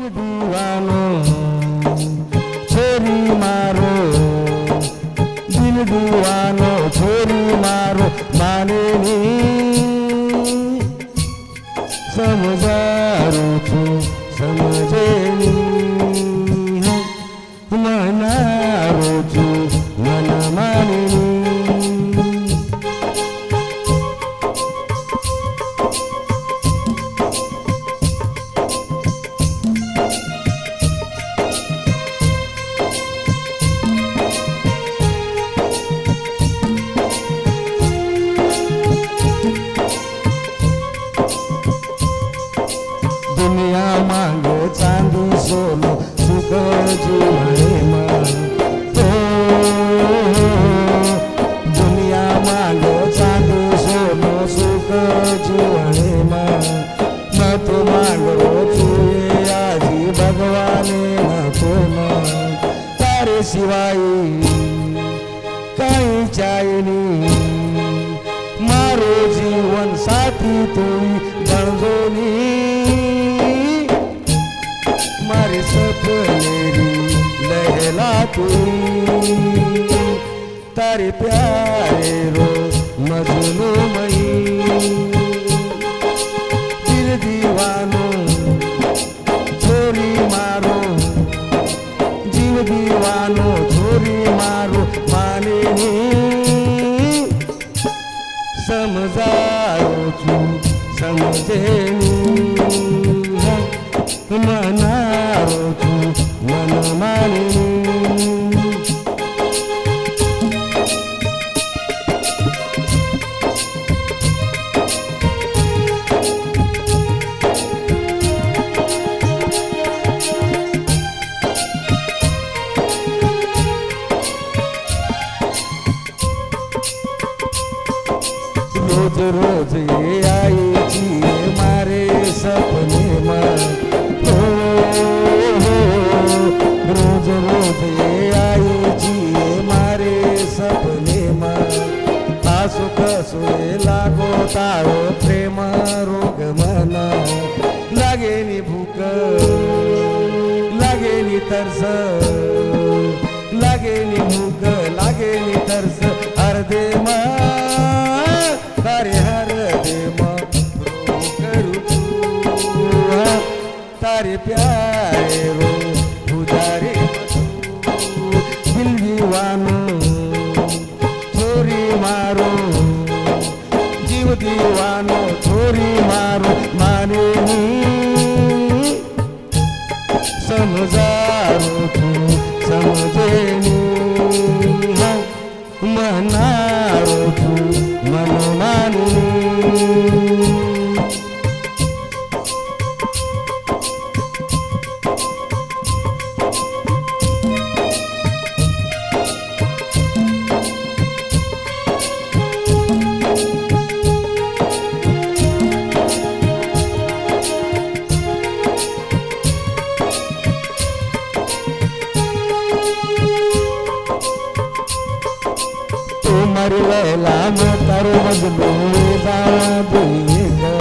दीवानो छोरी मारो, दिल दीवानो छोरी मारो, माने नी समझारू छू समझे नी, मनारू छू मन माने नी। दुनिया मांगे चांदी सोनो सुख जीवने मन, दुनिया मांगे चांदी सोनो सुख जीवने मन, मत मांगो छुए आजी भगवाने नको मन, तारे सिवाय कहीं चाहिए नी, मारो जीवन साथी तुई बनजो नी, मारे सपनेरी लहला तुई, तारे प्यारे रो मजनू मई, दिल दीवानो छोरी मारो, जीव दीवानो छोरी मारो, माने नी समझारो छू समझे नी, मनारो छू मन माने नी। रोज रोज ये आई जिए मारे सपने में, रोज रोज ये आई जिए मारे सपने में, आसु कसुए लागो तारो प्रेम रोग मन, लागे नी भूख लागे नी तरस, लागे नी भूख लागे नी तरस, अर्धे तारे हर दे करू तारे प्यारे रो पुजारी, दिल दीवानो छोरी मारो, जीव दीवानो छोरी मारो, माने नी समझारो छू समझे नी, मनारो छू मन माने नी। मर लैला मैं तारो मजनू जावा दुईगा,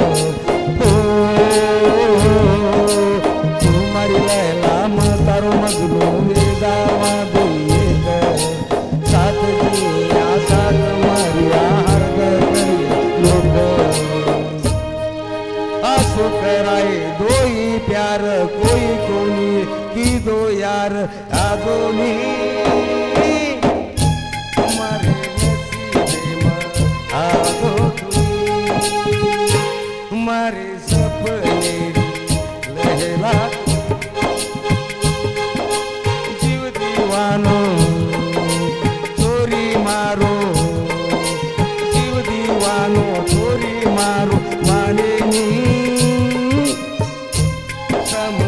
मर लैला मैं तारो मजनू जावा दुईगा, साथ जिया साथ मरिया हर करी लोग, आंसू कराए दो ही प्यार कोई कोनी की दो यार आदोनी, मारे सपनेरी लहला, जीव दीवानो छोरी मारो, जीव दीवानो छोरी मारो, माने नी सम